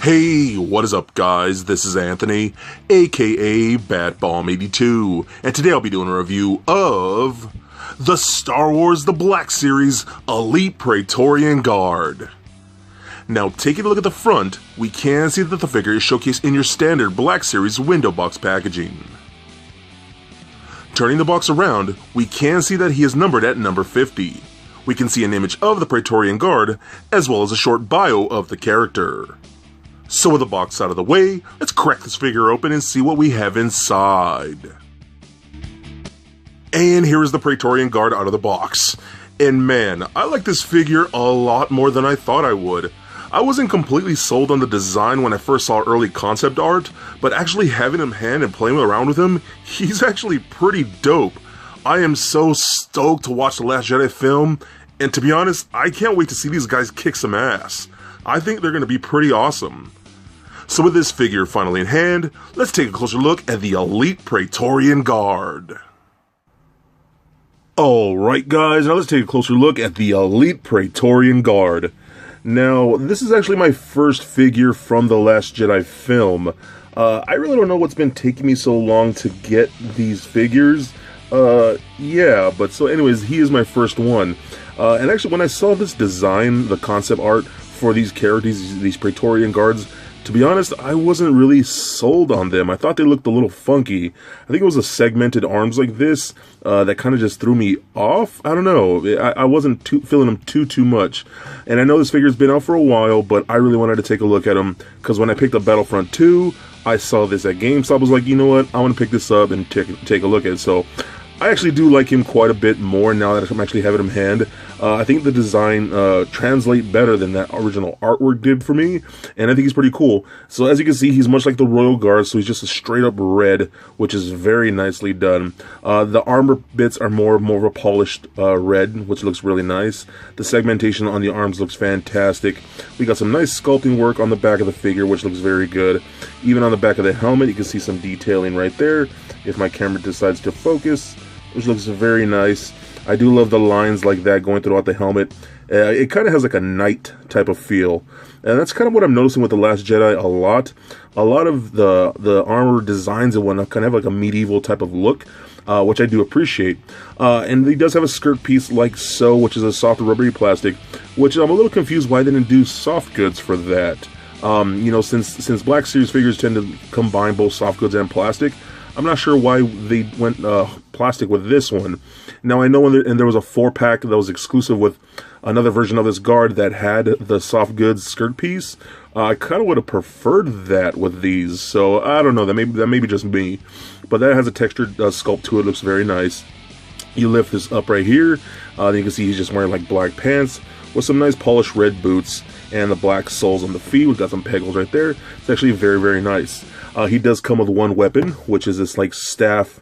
Hey, what is up guys? This is Anthony, aka BatBomb82, and today I'll be doing a review of the Star Wars The Black Series Elite Praetorian Guard. Now, taking a look at the front, we can see that the figure is showcased in your standard Black Series window box packaging. Turning the box around, we can see that he is numbered at number 50. We can see an image of the Praetorian Guard, as well as a short bio of the character. So with the box out of the way, let's crack this figure open and see what we have inside. And here is the Praetorian Guard out of the box. And man, I like this figure a lot more than I thought I would. I wasn't completely sold on the design when I first saw early concept art, but actually having him hand and playing around with him, he's actually pretty dope. I am so stoked to watch The Last Jedi film, and to be honest, I can't wait to see these guys kick some ass. I think they're going to be pretty awesome. So with this figure finally in hand, let's take a closer look at the Elite Praetorian Guard. Alright guys, now let's take a closer look at the Elite Praetorian Guard. Now, this is actually my first figure from The Last Jedi film. I really don't know what's been taking me so long to get these figures. Yeah, but so anyways, he is my first one. And actually when I saw this design, the concept art for these characters, these Praetorian Guards, to be honest, I wasn't really sold on them. I thought they looked a little funky. I think it was the segmented arms like this that kind of just threw me off. I don't know. I wasn't feeling them too much. And I know this figure's been out for a while, but I really wanted to take a look at him because when I picked up Battlefront 2, I saw this at GameStop. I was like, you know what? I want to pick this up and take a look at it. So I actually do like him quite a bit more now that I'm actually having him in hand. I think the design translates better than that original artwork did for me, and I think he's pretty cool. So as you can see, he's much like the Royal Guard, so he's just a straight up red, which is very nicely done. The armor bits are more of a polished red, which looks really nice. The segmentation on the arms looks fantastic. We got some nice sculpting work on the back of the figure, which looks very good. Even on the back of the helmet, you can see some detailing right there, if my camera decides to focus, which looks very nice. I do love the lines like that going throughout the helmet. It kind of has like a knight type of feel. And that's kind of what I'm noticing with The Last Jedi a lot. A lot of the armor designs and whatnot kind of have like a medieval type of look, which I do appreciate. And he does have a skirt piece like so, which is a soft rubbery plastic, which I'm a little confused why they didn't do soft goods for that. You know, since Black Series figures tend to combine both soft goods and plastic, I'm not sure why they went plastic with this one. Now I know and there was a 4-pack that was exclusive with another version of this guard that had the soft goods skirt piece. I kind of would have preferred that with these, so I don't know, that may be just me. But that has a textured sculpt to it, looks very nice. You lift this up right here, then you can see he's just wearing like black pants with some nice polished red boots and the black soles on the feet. We've got some pegals right there. It's actually very nice. He does come with one weapon, which is this like staff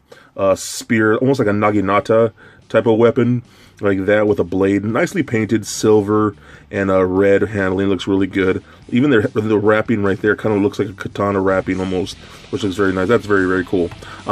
spear, almost like a naginata type of weapon, like that with a blade, nicely painted silver and red handling. Looks really good. Even the wrapping right there kind of looks like a katana wrapping almost, which looks very nice. That's very cool.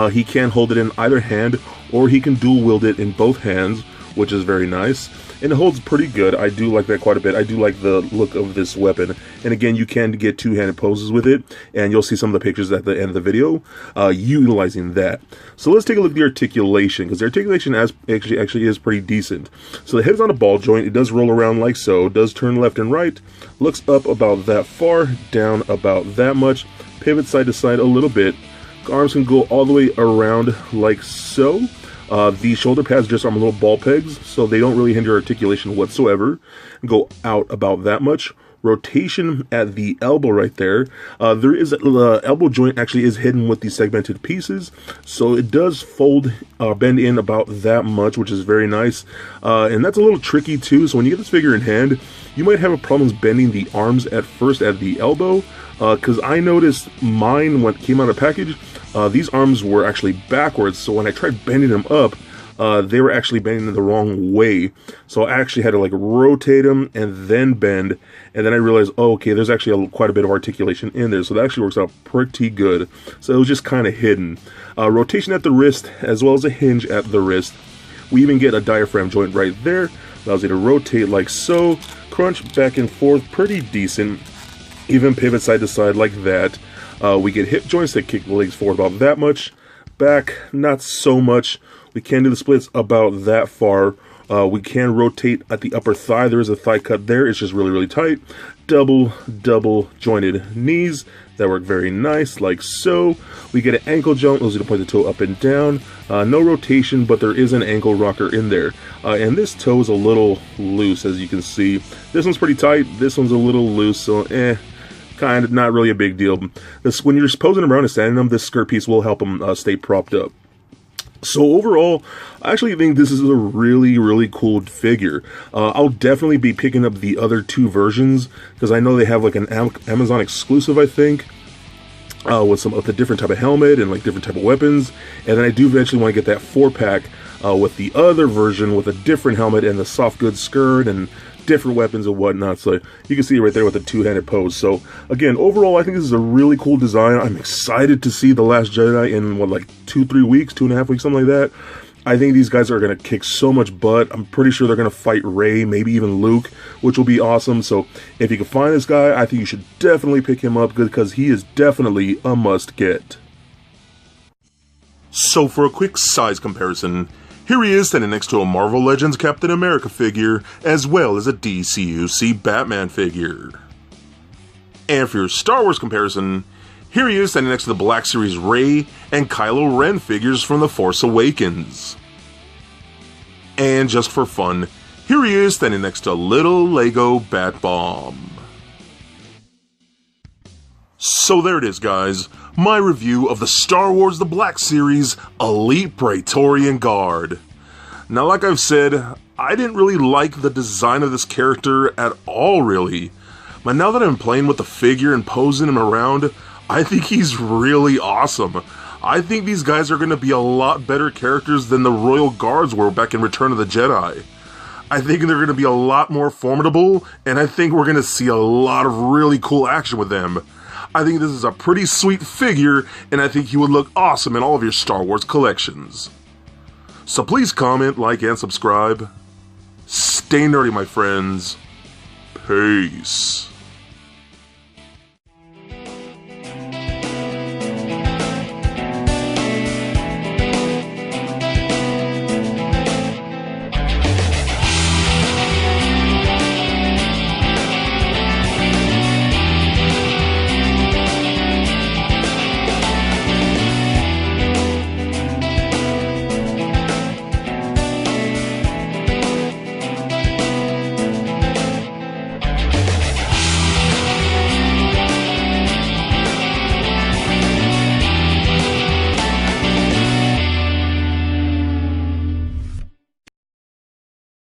He can hold it in either hand, or he can dual wield it in both hands, which is very nice. And it holds pretty good. I do like that quite a bit. I do like the look of this weapon. And again, you can get two-handed poses with it, and you'll see some of the pictures at the end of the video utilizing that. So let's take a look at the articulation, because the articulation actually is pretty decent. So the head's on a ball joint. It does roll around like so. It does turn left and right. Looks up about that far, down about that much. Pivot side to side a little bit. Arms can go all the way around like so. The shoulder pads just are little ball pegs, so they don't really hinder articulation whatsoever. Go out about that much. Rotation at the elbow right there. There is the elbow joint actually is hidden with these segmented pieces, so it does fold, bend in about that much, which is very nice. And that's a little tricky too, so when you get this figure in hand, you might have problems bending the arms at first at the elbow, because I noticed mine when it came out of package, these arms were actually backwards, so when I tried bending them up, they were actually bending in the wrong way. So I actually had to like rotate them and then bend, and then I realized, oh, okay, there's actually quite a bit of articulation in there, so that actually works out pretty good. So it was just kind of hidden. Rotation at the wrist, as well as a hinge at the wrist. We even get a diaphragm joint right there. Allows you to rotate like so, crunch back and forth, pretty decent. Even pivot side to side like that. We get hip joints that kick the legs forward about that much. Back, not so much. We can do the splits about that far. We can rotate at the upper thigh. There is a thigh cut there. It's just really, really tight. Double jointed knees that work very nice, like so. We get an ankle jump. Those are to point the toe up and down. No rotation, but there is an ankle rocker in there. And this toe is a little loose, as you can see. This one's pretty tight. This one's a little loose, so kind of not really a big deal. When you're posing them around and standing them, this skirt piece will help them stay propped up. So overall, I actually think this is a really, really cool figure. I'll definitely be picking up the other two versions, because I know they have like an Amazon exclusive, I think, with a different type of helmet and like different type of weapons. And then I do eventually want to get that 4-pack with the other version with a different helmet and the soft goods skirt and different weapons and whatnot. So you can see it right there with the two-handed pose. So again, overall, I think this is a really cool design. I'm excited to see The Last Jedi in what, like 2-3 weeks, 2.5 weeks, something like that. I think these guys are going to kick so much butt. I'm pretty sure they're going to fight Rey, maybe even Luke, which will be awesome. So if you can find this guy, I think you should definitely pick him up, because he is definitely a must get. So for a quick size comparison, here he is standing next to a Marvel Legends Captain America figure, as well as a DCUC Batman figure. And for your Star Wars comparison, here he is standing next to the Black Series Rey and Kylo Ren figures from The Force Awakens. And just for fun, here he is standing next to little Lego Bat Bomb. So there it is, guys, my review of the Star Wars The Black Series Elite Praetorian Guard. Now, like I've said, I didn't really like the design of this character at all, really. But now that I'm playing with the figure and posing him around, I think he's really awesome. I think these guys are going to be a lot better characters than the Royal Guards were back in Return of the Jedi. I think they're going to be a lot more formidable, and I think we're going to see a lot of really cool action with them. I think this is a pretty sweet figure, and I think he would look awesome in all of your Star Wars collections. So please comment, like, and subscribe. Stay nerdy, my friends. Peace.